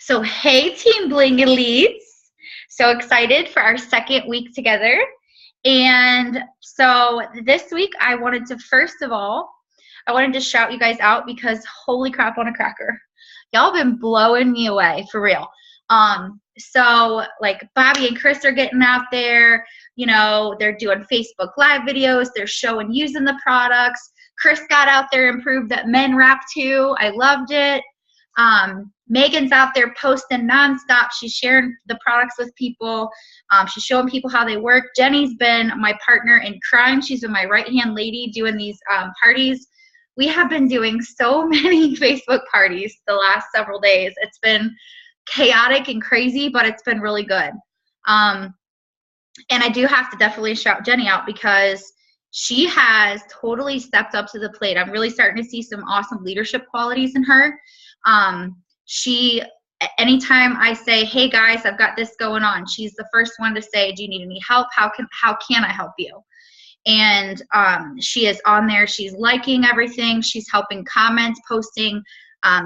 So, hey, Team Bling Elites. So excited for our second week together. And so this week, I wanted to, first of all, I wanted to shout you guys out because holy crap on a cracker. Y'all been blowing me away, for real. So like Bobby and Chris are getting out there, they're doing Facebook Live videos, they're showing using the products. Chris got out there and proved that men rap too. I loved it. Megan's out there posting nonstop. She's sharing the products with people. She's showing people how they work. Jenny's been my partner in crime. She's been my right-hand lady doing these parties. We have been doing so many Facebook parties the last several days. It's been chaotic and crazy, but it's been really good. And I do have to definitely shout Jenny out because she has totally stepped up to the plate. I'm really starting to see some awesome leadership qualities in her. She, anytime I say, hey guys, I've got this going on, she's the first one to say, do you need any help? How can I help you? And she is on there. She's liking everything. She's helping comment, posting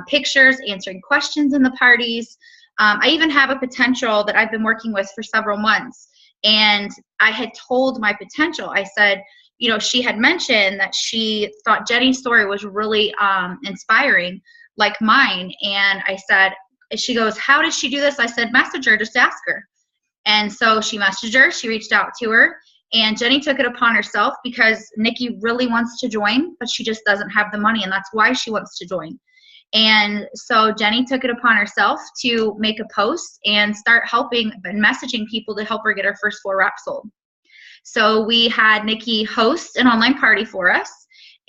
pictures, answering questions in the parties. I even have a potential that I've been working with for several months. And I had told my potential, I said, she had mentioned that she thought Jenny's story was really inspiring, like mine. And I said, she goes, how did she do this? I said, message her, just ask her. And so she messaged her, she reached out to her, and Jenny took it upon herself because Nikki really wants to join, but she just doesn't have the money, and that's why she wants to join. And so Jenny took it upon herself to make a post and start helping and messaging people to help her get her first 4 wraps sold. So we had Nikki host an online party for us.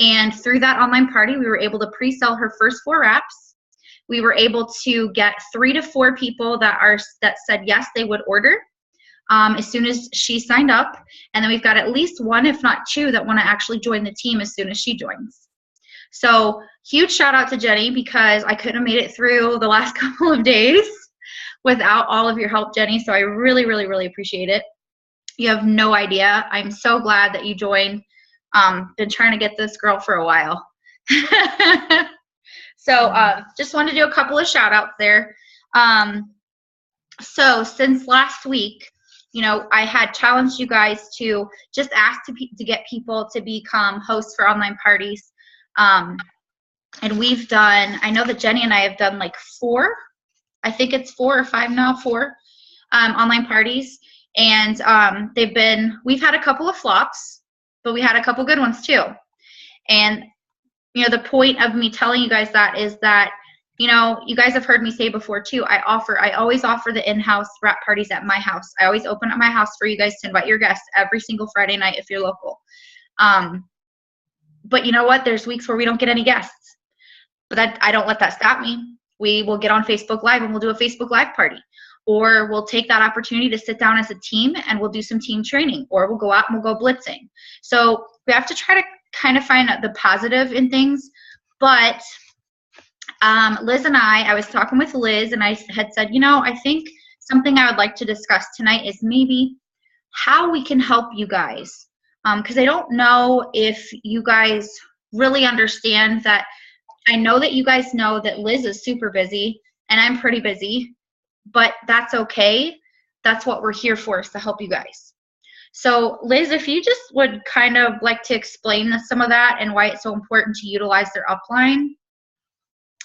And through that online party, we were able to pre-sell her first 4 wraps. We were able to get 3 to 4 people that said yes, they would order as soon as she signed up. And then we've got at least 1, if not 2, that want to actually join the team as soon as she joins. So huge shout out to Jenny because I couldn't have made it through the last couple of days without all of your help, Jenny. So I really, really, really appreciate it. You have no idea. I'm so glad that you joined. Been trying to get this girl for a while. So just wanted to do a couple of shout outs there. So since last week, I had challenged you guys to just ask to get people to become hosts for online parties. And we've done, I know that Jenny and I have done like 4, I think it's 4 or 5 now, 4 online parties. And we've had a couple of flops, but we had a couple good ones too. And, the point of me telling you guys that is that, you guys have heard me say before too, I always offer the in-house wrap parties at my house. I always open up my house for you guys to invite your guests every single Friday night if you're local. But you know what? There's weeks where we don't get any guests. But I don't let that stop me. We will get on Facebook Live and we'll do a Facebook Live party. Or we'll take that opportunity to sit down as a team and we'll do some team training. Or we'll go out and we'll go blitzing. So we have to try to kind of find the positive in things. But Liz and I was talking with Liz and I had said, I think something I would like to discuss tonight is maybe how we can help you guys. Because I don't know if you guys really understand that. I know that you guys know that Liz is super busy and I'm pretty busy, but that's okay. That's what we're here for, is to help you guys. So Liz, if you just would kind of like to explain some of that and why it's so important to utilize their upline.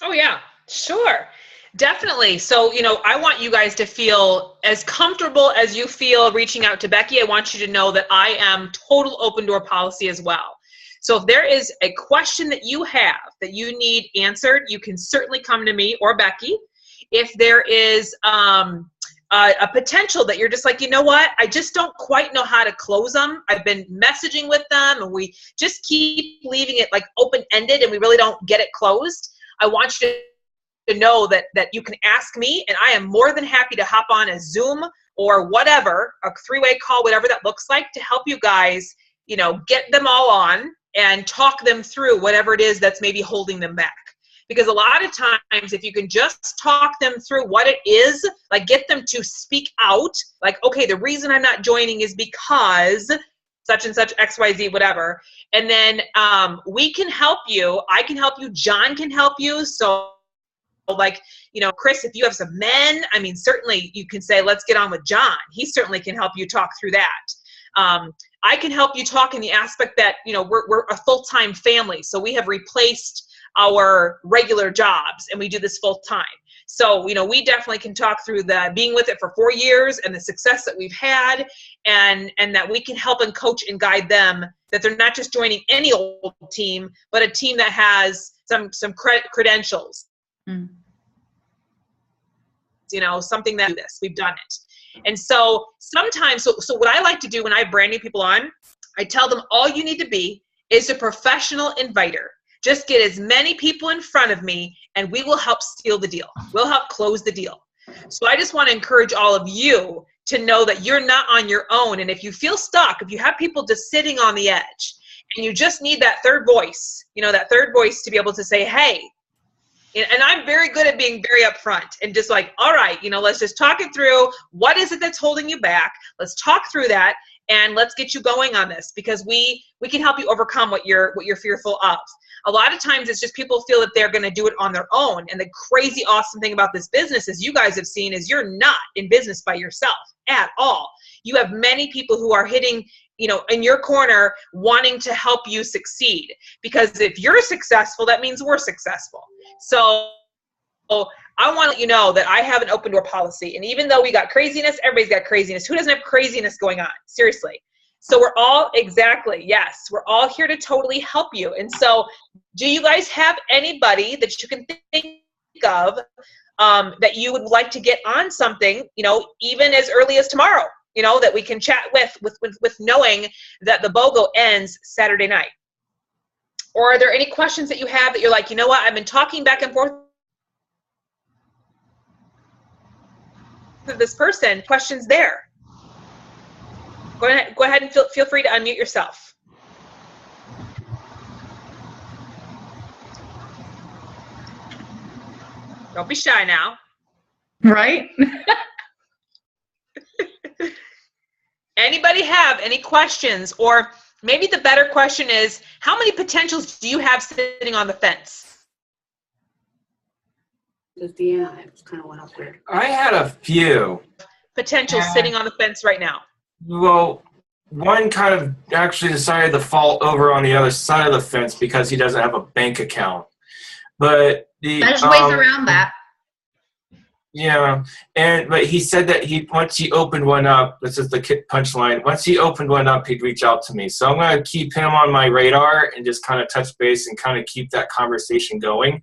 Oh yeah, sure. Definitely. So, I want you guys to feel as comfortable as you feel reaching out to Becky. I want you to know that I am total open door policy as well. So if there is a question that you have that you need answered, you can certainly come to me or Becky. If there is a potential that you're just like, I just don't quite know how to close them. I've been messaging with them and we just keep leaving it like open-ended and we really don't get it closed. I want you to know that you can ask me and I am more than happy to hop on a Zoom or whatever, a 3-way call, whatever that looks like, to help you guys, get them all on and talk them through whatever it is that's maybe holding them back. Because a lot of times, if you can just talk them through what it is, like get them to speak out, like, okay, the reason I'm not joining is because such and such, XYZ, whatever. And then we can help you. I can help you. John can help you. So like, Chris, if you have some men, I mean, certainly you can say, let's get on with John. He certainly can help you talk through that. I can help you talk in the aspect that, we're a full-time family. So we have replaced our regular jobs and we do this full-time. So, we definitely can talk through the being with it for 4 years and the success that we've had, and that we can help and coach and guide them, that they're not just joining any old team, but a team that has some credentials. Mm. Something that we've done it. And so sometimes, so what I like to do when I have brand new people on, I tell them all you need to be is a professional inviter. Just get as many people in front of me and we will help seal the deal. We'll help close the deal. So I just want to encourage all of you to know that you're not on your own. And if you feel stuck, if you have people just sitting on the edge and you just need that third voice, that third voice to be able to say, hey, and I'm very good at being very upfront and just like, all right, let's just talk it through. What is it that's holding you back? Let's talk through that and let's get you going on this, because we can help you overcome what you're fearful of. A lot of times it's just people feel that they're going to do it on their own. And the crazy awesome thing about this business, as you guys have seen, is you're not in business by yourself at all. You have many people who are hitting, in your corner wanting to help you succeed, because if you're successful, that means we're successful. So I want to let you know that I have an open door policy. And even though we got craziness, everybody's got craziness. Who doesn't have craziness going on? Seriously. So we're all, exactly, yes, we're all here to totally help you. And so do you guys have anybody that you can think of that you would like to get on something, even as early as tomorrow, that we can chat with knowing that the BOGO ends Saturday night? Or are there any questions that you have that you're like, you know what, I've been talking back and forth with this person, questions there? Go ahead and feel free to unmute yourself. Don't be shy now. Right? Anybody have any questions? Or maybe the better question is, how many potentials do you have sitting on the fence? Yeah, it kind of went up there. I had a few potentials sitting on the fence right now. Well, one kind of actually decided to fall over on the other side of the fence because he doesn't have a bank account. But there's ways around that. Yeah, but he said that once he opened one up, this is the punchline, once he opened one up, he'd reach out to me. So I'm going to keep him on my radar and just kind of touch base and kind of keep that conversation going.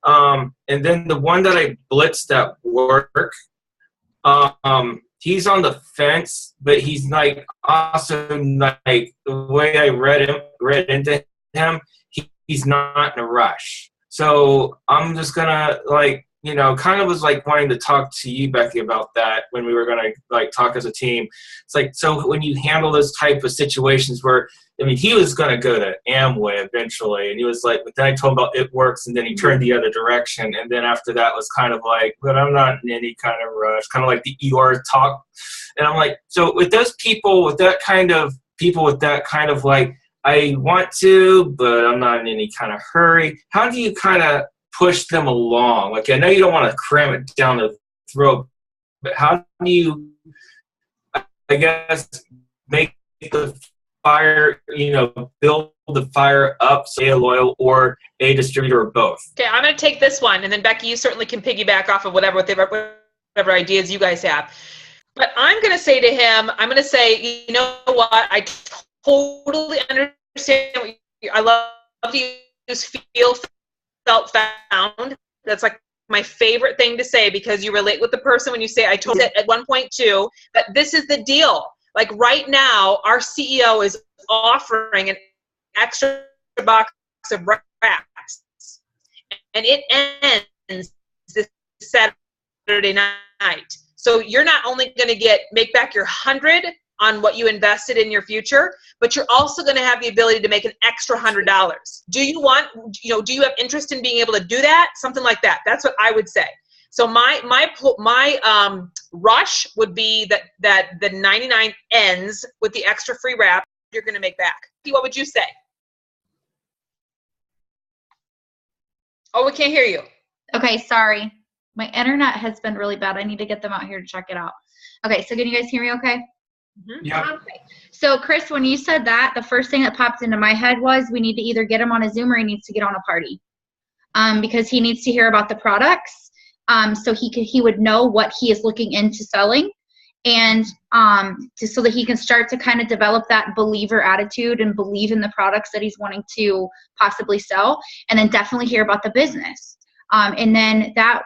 And then the one that I blitzed at work, he's on the fence, but he's like also like the way I read into him, he's not in a rush. So I'm just gonna kind of was like wanting to talk to you, Becky, about that when we were gonna like talk as a team. It's like, so when you handle those type of situations where, I mean, he was gonna go to Amway eventually, and he was like, but then I told him about It Works, and then he turned the other direction, and then after that was kind of like, but I'm not in any kind of rush, kind of like the Eeyore talk. And I'm like, so with those people, with that kind of like, I want to, but I'm not in any kind of hurry. How do you kind of push them along? Like, I know you don't want to cram it down their throat, but how do you, I guess, make the fire, build the fire up, say a loyal or a distributor or both? Okay, I'm going to take this one, and then Becky, you certainly can piggyback off of whatever ideas you guys have. But I'm going to say to him, I'm going to say, you know what, I totally understand what I love to use feel, felt, found. That's like my favorite thing to say, because you relate with the person when you say, I told it at one point too, but this is the deal. Like right now, our CEO is offering an extra box of wraps, and it ends this Saturday night. So you're not only going to make back your 100 on what you invested in your future, but you're also going to have the ability to make an extra $100. Do you have interest in being able to do that? Something like that. That's what I would say. So my rush would be that the 99 ends with the extra free wrap you're going to make back. What would you say? Oh, we can't hear you. Okay, sorry. My internet has been really bad. I need to get them out here to check it out. Okay, so can you guys hear me okay? Yeah. Okay. So, Chris, when you said that, the first thing that popped into my head was we need to either get him on a Zoom or he needs to get on a party, because he needs to hear about the products, so he would know what he is looking into selling, and so that he can start to kind of develop that believer attitude and believe in the products that he's wanting to possibly sell, and then definitely hear about the business. And then that,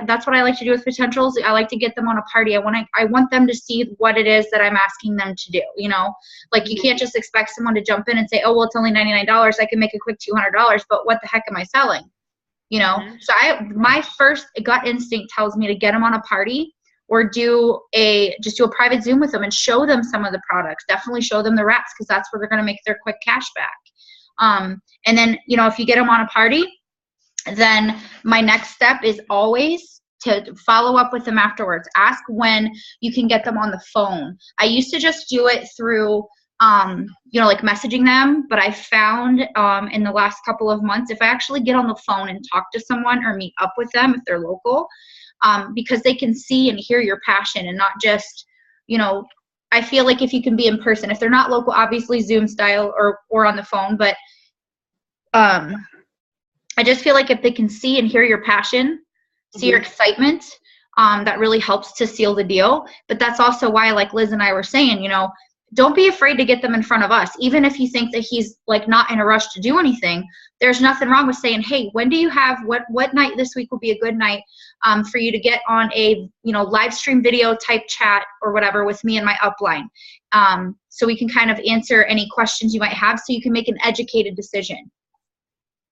that's what I like to do with potentials. I like to get them on a party. I want them to see what it is that I'm asking them to do. Like you can't just expect someone to jump in and say, oh, well, it's only $99. I can make a quick $200, but what the heck am I selling? So my first gut instinct tells me to get them on a party or just do a private Zoom with them and show them some of the products. Definitely show them the wraps, because that's where they're going to make their quick cash back. And then, if you get them on a party, then my next step is always to follow up with them afterwards. Ask when you can get them on the phone. I used to just do it through, like messaging them, but I found in the last couple of months, if I actually get on the phone and talk to someone or meet up with them if they're local, because they can see and hear your passion and not just, I feel like if you can be in person, if they're not local, obviously Zoom style or on the phone, but I just feel like if they can see and hear your passion, see your excitement, that really helps to seal the deal. But that's also why, like Liz and I were saying, don't be afraid to get them in front of us. Even if you think that he's like not in a rush to do anything, there's nothing wrong with saying, hey, when do you have, what night this week will be a good night for you to get on a, live stream video type chat or whatever with me and my upline. So we can kind of answer any questions you might have so you can make an educated decision.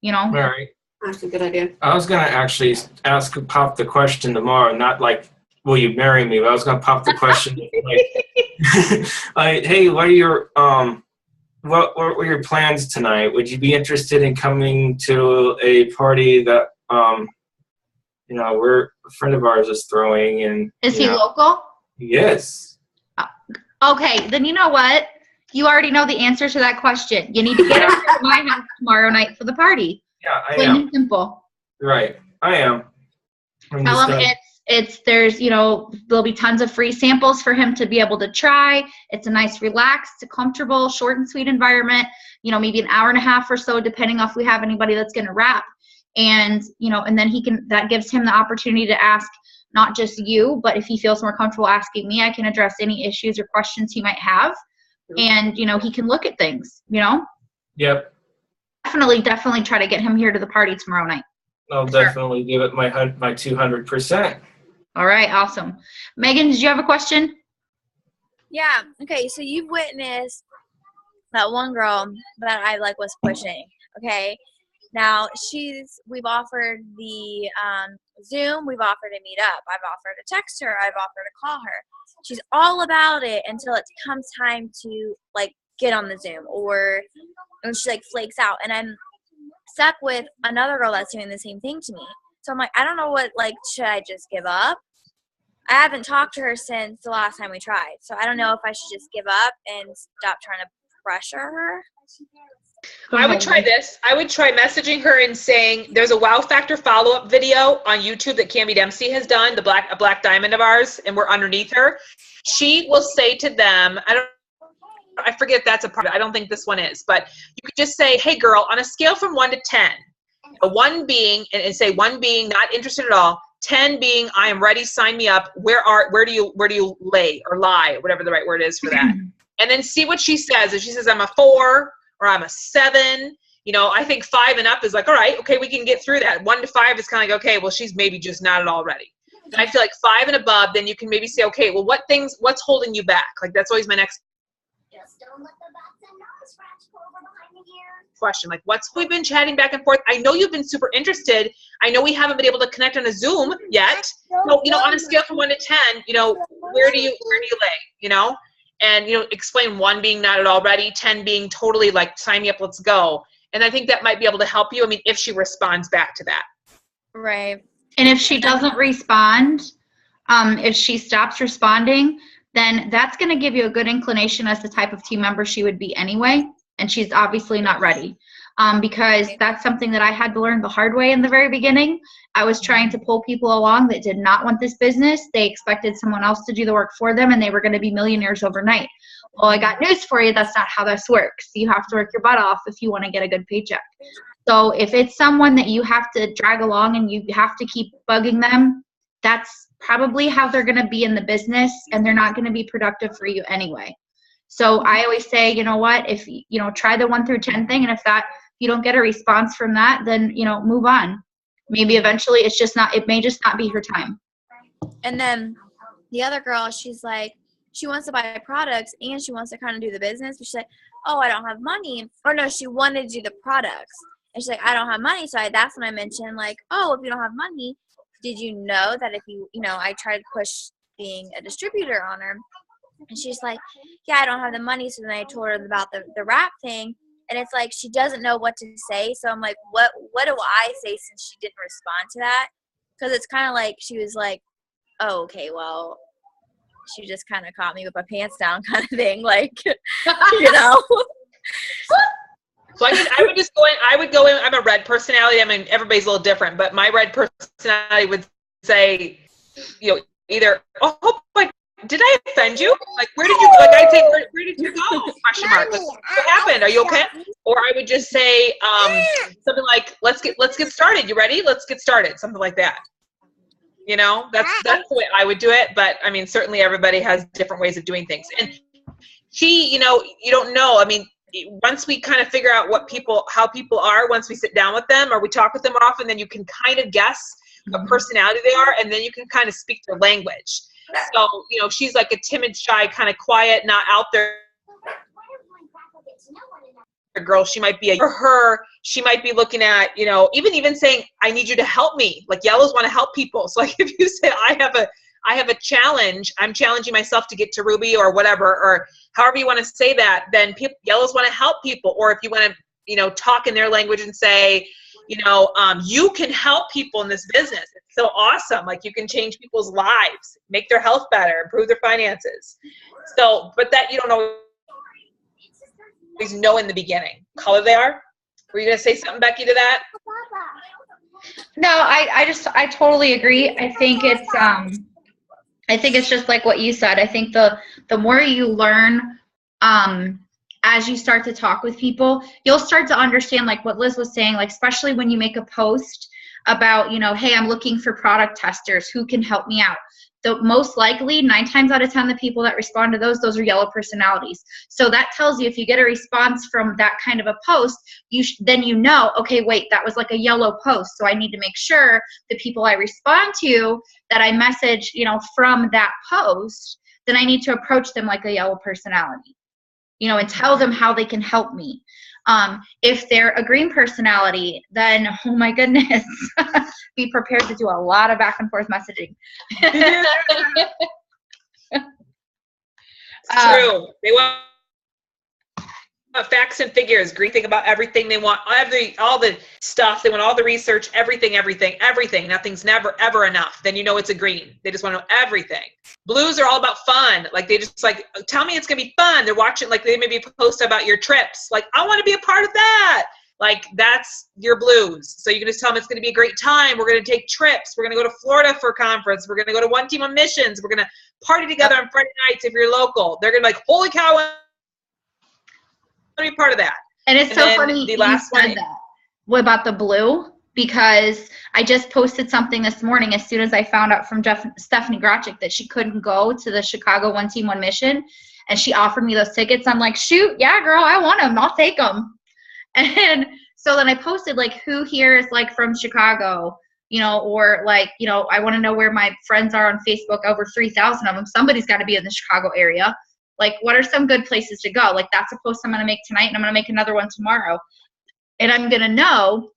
All right. That's a good idea. I was going to actually pop the question tomorrow, not like, will you marry me? But I was going to pop the question like, hey, what were your plans tonight? Would you be interested in coming to a party that, a friend of ours is throwing? And is he local? Yes. Okay, then you know what? You already know the answer to that question. You need to get over to my house tomorrow night for the party. Yeah, I Plain am. and simple. Right, I am. Tell him there's, there'll be tons of free samples for him to be able to try. It's a nice, relaxed, comfortable, short and sweet environment. Maybe an hour and a half or so, depending on if we have anybody that's going to wrap. And, and then that gives him the opportunity to ask not just you, but if he feels more comfortable asking me, I can address any issues or questions he might have. And, he can look at things, Yep. Definitely try to get him here to the party tomorrow night. I'll definitely give it my 200%. All right, awesome. Megan, did you have a question? Yeah. Okay, so you've witnessed that one girl that I was pushing. Okay. Now we've offered the Zoom, we've offered to meet up, I've offered to text her, I've offered to call her. She's all about it until it comes time to get on the Zoom, or when she flakes out, and I'm stuck with another girl that's doing the same thing to me. So I'm like, I don't know what, should I just give up? I haven't talked to her since the last time we tried, so I don't know if I should just give up and stop trying to pressure her. I would try this. I would try messaging her and saying, there's a Wow Factor follow-up video on YouTube that Cammie Dempsey has done, a black diamond of ours, and we're underneath her. She will say to them, I forget if that's a part of it. I don't think this one is, but you could just say, hey girl, on a scale from 1 to 10, 1 being, and say 1 being not interested at all, 10 being I am ready, sign me up. Where do you lay or lie, whatever the right word is for that. And then see what she says. If she says I'm a 4 or I'm a 7, I think 5 and up is all right, okay, we can get through that. 1 to 5 is kind of okay, well, she's maybe just not at all ready. And I feel 5 and above, then you can maybe say, okay, well, what's holding you back? That's always my next question. We've been chatting back and forth. I know you've been super interested. I know we haven't been able to connect on a Zoom yet. So, on a scale from 1 to 10, where do you lay, and, explain 1 being not at all ready, 10 being totally sign me up, let's go. And I think that might be able to help you. If she responds back to that. Right. And if she doesn't respond, if she stops responding, then that's going to give you a good inclination as the type of team member she would be anyway. And she's obviously not ready. because that's something that I had to learn the hard way in the very beginning. I was trying to pull people along that did not want this business. They expected someone else to do the work for them, and they were going to be millionaires overnight. Well, I got news for you. That's not how this works. You have to work your butt off if you want to get a good paycheck. So if it's someone that you have to drag along and you have to keep bugging them, that's probably how they're going to be in the business, and they're not going to be productive for you anyway. So I always say, you know what, if, try the 1 through 10 thing. And if you don't get a response from that, then, move on. Maybe eventually it may just not be her time. And then the other girl, she's like, she wants to buy products and she wants to kind of do the business. But she's like, oh, I don't have money. Or no, she wanted to do the products. And she's like, I don't have money. So that's when I mentioned, like, oh, if you don't have money, did you know that if I tried to push being a distributor on her. And she's like, yeah, I don't have the money. So then I told her about the rap thing. And it's like she doesn't know what to say. So I'm like, what do I say since she didn't respond to that? Because it's kind of like she was like, oh, okay, well, she just kind of caught me with my pants down kind of thing. Like, So I would go in, I'm a red personality. I mean, everybody's a little different, but my red personality would say, either, oh, did I offend you? Like, where did you, like, I'd say, where did you go? Question mark. Like, what happened? Are you okay? Or I would just say something like, let's get started. You ready? Let's get started. Something like that. That's the way I would do it. But I mean, certainly everybody has different ways of doing things. And you don't know. I mean, once we kind of figure out how people are, once we sit down with them or we talk with them often, then you can kind of guess what personality they are, and then you can kind of speak their language. So, she's like a timid, shy, kind of quiet, not out there girl. She might be she might be looking at, even saying, I need you to help me. Like, yellows want to help people. So like if you say, I have a challenge, I'm challenging myself to get to Ruby or whatever, or however you want to say that, then yellows want to help people. Or if you want to, talk in their language and say, you can help people in this business. It's so awesome. Like, you can change people's lives, make their health better, improve their finances. So, but that you don't always know in the beginning. Color they are? Were you going to say something, Becky, to that? No, I totally agree. I think it's just like what you said. I think the more you learn, as you start to talk with people, you'll start to understand, like what Liz was saying, like, especially when you make a post about, hey, I'm looking for product testers who can help me out. The most likely 9 times out of 10, the people that respond to those are yellow personalities. So that tells you, if you get a response from that kind of a post, then okay, wait, that was like a yellow post. So I need to make sure the people I respond to that I message, from that post, then I need to approach them like a yellow personality, and tell them how they can help me. If they're a green personality, then, oh my goodness, be prepared to do a lot of back and forth messaging. It's true. They want facts and figures. Green thing about everything. They want all the stuff. They want all the research, everything. Nothing's never, ever enough. Then it's a green. They just want to know everything. Blues are all about fun. Like, they just like, tell me it's going to be fun. They're watching, like, they maybe post about your trips. Like, I want to be a part of that. Like, that's your blues. So you can just tell them it's going to be a great time. We're going to take trips. We're going to go to Florida for a conference. We're going to go to One Team on Missions. We're going to party together on Friday nights if you're local. They're going to be like, holy cow, I want to be part of that. And it's so funny you said that. What about the blue? Because I just posted something this morning as soon as I found out from Stephanie Grotchick that she couldn't go to the Chicago One Team One Mission, and she offered me those tickets. I'm like, shoot, yeah, girl, I want them. I'll take them. And so then I posted, like, who here is, like, from Chicago, or, like, I want to know where my friends are on Facebook, over 3,000 of them. Somebody's got to be in the Chicago area. Like, what are some good places to go? Like, that's a post I'm going to make tonight, and I'm going to make another one tomorrow. And I'm going to know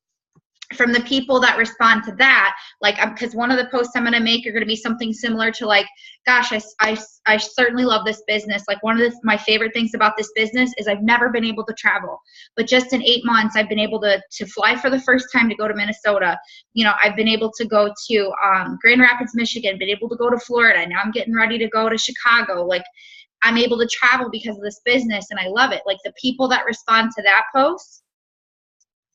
from the people that respond to that, like, because one of the posts I'm going to make are going to be something similar to, like, gosh, I certainly love this business. Like, one of my favorite things about this business is I've never been able to travel, but just in 8 months, I've been able to fly for the first time to go to Minnesota. I've been able to go to Grand Rapids, Michigan, been able to go to Florida. Now I'm getting ready to go to Chicago. Like, I'm able to travel because of this business, and I love it. Like, the people that respond to that post,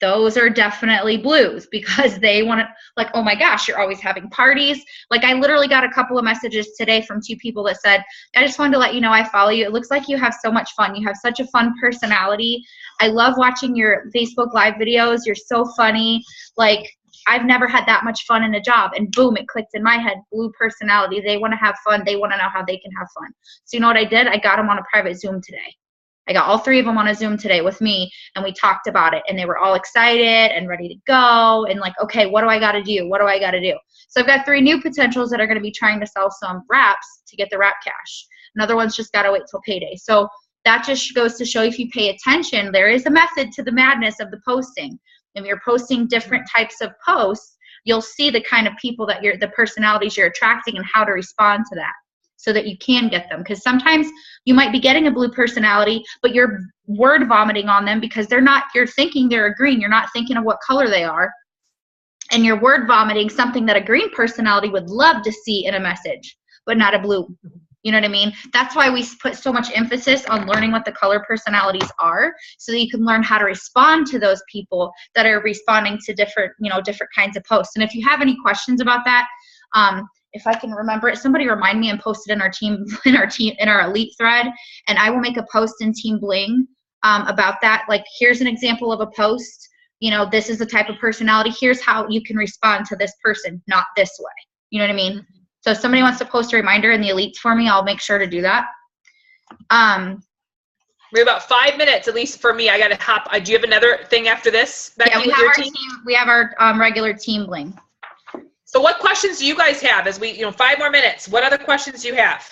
those are definitely blues because they want to, like, oh my gosh, you're always having parties. Like, I literally got a couple of messages today from 2 people that said, I just wanted to let you know I follow you. It looks like you have so much fun. You have such a fun personality. I love watching your Facebook Live videos. You're so funny. Like, I've never had that much fun in a job. And boom, it clicked in my head, blue personality. They want to have fun. They want to know how they can have fun. So you know what I did? I got them on a private Zoom today. I got all 3 of them on a Zoom today with me, and we talked about it, and they were all excited and ready to go and like, okay, what do I got to do? What do I got to do? So I've got 3 new potentials that are going to be trying to sell some wraps to get the wrap cash. Another one's just got to wait till payday. So that just goes to show if you pay attention, there is a method to the madness of the posting. If you're posting different types of posts, you'll see the kind of people that the personalities you're attracting and how to respond to that so that you can get them. Because sometimes you might be getting a blue personality, but you're word vomiting on them because you're thinking they're a green. You're not thinking of what color they are. And you're word vomiting something that a green personality would love to see in a message, but not a blue. You know what I mean? That's why we put so much emphasis on learning what the color personalities are so that you can learn how to respond to those people that are responding to different kinds of posts. And if you have any questions about that, if I can remember it, somebody remind me and post it in our elite thread, and I will make a post in Team Bling about that. Like, here's an example of a post. This is the type of personality. Here's how you can respond to this person, not this way. You know what I mean? So if somebody wants to post a reminder in the elites for me, I'll make sure to do that. We have about 5 minutes, at least for me. I got to hop. Do you have another thing after this? Becky, yeah, we have our regular Team Bling. So what questions do you guys have as we, 5 more minutes? What other questions do you have?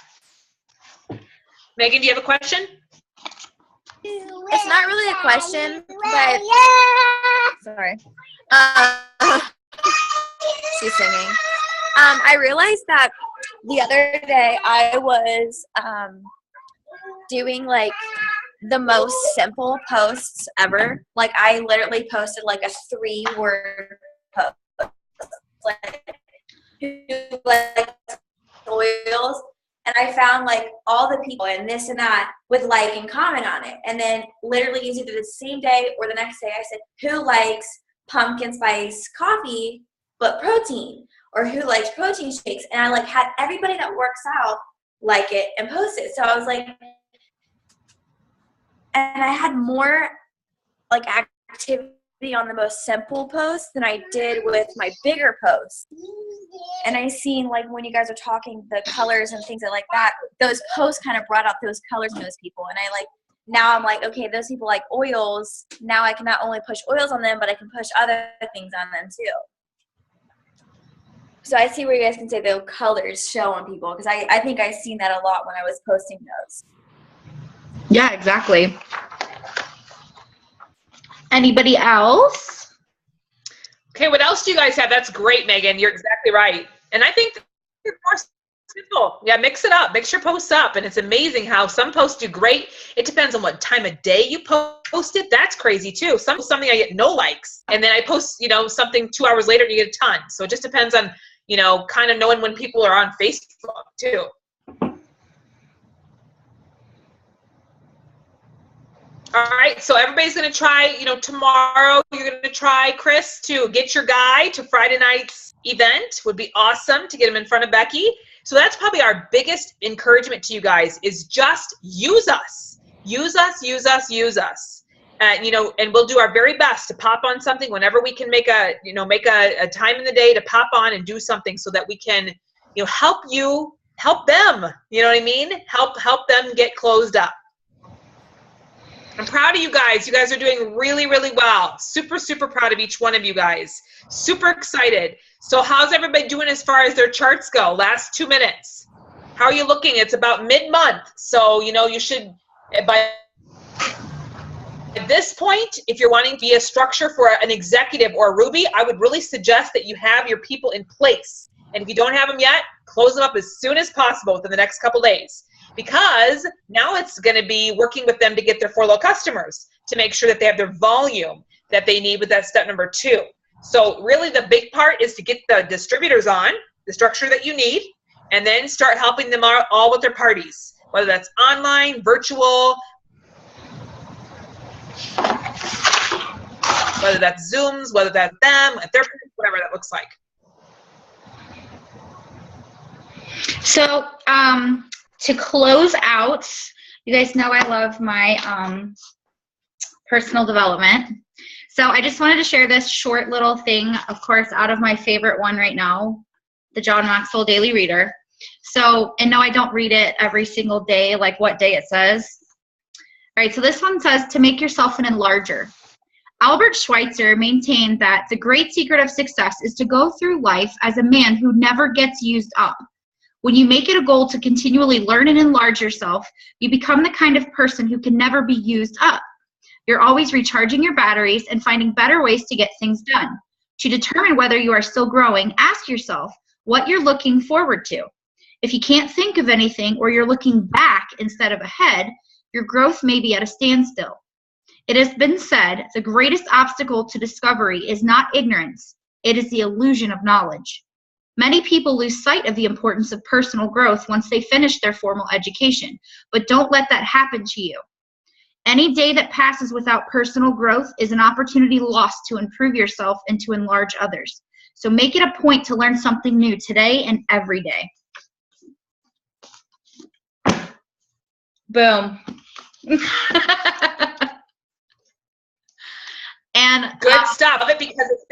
Megan, do you have a question? It's not really a question, but sorry. She's singing. I realized that the other day I was doing like the most simple posts ever. Like, I literally posted like a 3-word post. Like, who likes oils, and I found like all the people and this and that would like and comment on it. And then literally either the same day or the next day I said, who likes pumpkin spice coffee but protein, or who likes protein shakes? And I like had everybody that works out like it and post it. So I was like, and I had more like activity on the most simple posts than I did with my bigger posts. And I seen, like, when you guys are talking the colors and things like that, those posts kind of brought out those colors in those people. And now I'm like, okay, those people like oils. Now I can not only push oils on them, but I can push other things on them too. So I see where you guys can say the colors show on people, because I think I seen that a lot when I was posting those. Yeah, exactly. Anybody else? Okay, what else do you guys have? That's great, Megan. You're exactly right. And I think it's more simple. Yeah, mix it up. Mix your posts up. And it's amazing how some posts do great. It depends on what time of day you post it. That's crazy too. Something I get no likes. And then I post, something 2 hours later and you get a ton. So it just depends on, kind of knowing when people are on Facebook too. All right, so everybody's going to try, tomorrow you're going to try, Chris, to get your guy to Friday night's event. Would be awesome to get him in front of Becky. So that's probably our biggest encouragement to you guys is just use us. Use us, use us, use us. And we'll do our very best to pop on something whenever we can make a time in the day to pop on and do something so that we can, help them. You know what I mean? Help them get closed up. I'm proud of you guys. You guys are doing really, really well. Super, super proud of each one of you guys. Super excited. So how's everybody doing as far as their charts go? Last 2 minutes. How are you looking? It's about mid-month. So, you should, by this point, if you're wanting to be a structure for an executive or a Ruby, I would really suggest that you have your people in place. And if you don't have them yet, close them up as soon as possible within the next couple days. Because now it's going to be working with them to get their 4 low customers to make sure that they have their volume that they need with that step number 2. So really the big part is to get the distributors on, the structure that you need, and then start helping them all with their parties, whether that's online, virtual. whether that's Zooms, whether that's them, if they're whatever that looks like. So to close out, you guys know I love my personal development. So I just wanted to share this short little thing, of course, out of my favorite one right now, the John Maxwell Daily Reader. So, and no, I don't read it every single day, like what day it says. All right, so this one says to make yourself an enlarger. Albert Schweitzer maintained that the great secret of success is to go through life as a man who never gets used up. When you make it a goal to continually learn and enlarge yourself, you become the kind of person who can never be used up. You're always recharging your batteries and finding better ways to get things done. To determine whether you are still growing, ask yourself what you're looking forward to. If you can't think of anything or you're looking back instead of ahead, your growth may be at a standstill. It has been said the greatest obstacle to discovery is not ignorance, it is the illusion of knowledge. Many people lose sight of the importance of personal growth once they finish their formal education, but don't let that happen to you. Any day that passes without personal growth is an opportunity lost to improve yourself and to enlarge others. So make it a point to learn something new today and every day. Boom. And good stuff. Love it because it's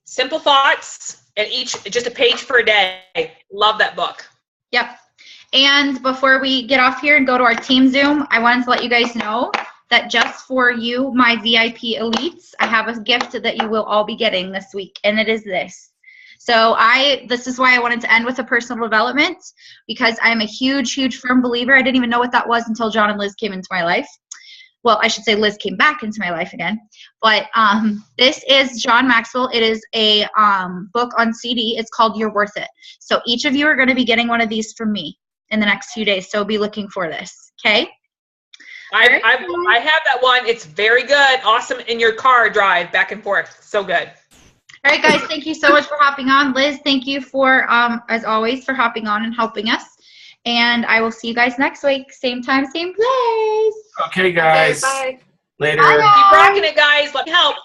simple thoughts, and each just a page for a day. Love that book. Yep. And before we get off here and go to our team Zoom, I wanted to let you guys know that just for you, my VIP elites, I have a gift that you will all be getting this week, and it is this. So this is why I wanted to end with a personal development, because I'm a huge, huge firm believer. I didn't even know what that was until John and Liz came into my life. Well, I should say Liz came back into my life again. But this is John Maxwell. It is a book on CD. It's called You're Worth It. So each of you are going to be getting one of these from me in the next few days. So be looking for this, okay? I have that one. It's very good. Awesome in your car drive back and forth. So good. All right, guys, thank you so much for hopping on. Liz, thank you for, as always, for hopping on and helping us. And I will see you guys next week. Same time, same place. Okay, guys. Okay, bye. Later. Bye. Keep rocking it, guys. Let me help.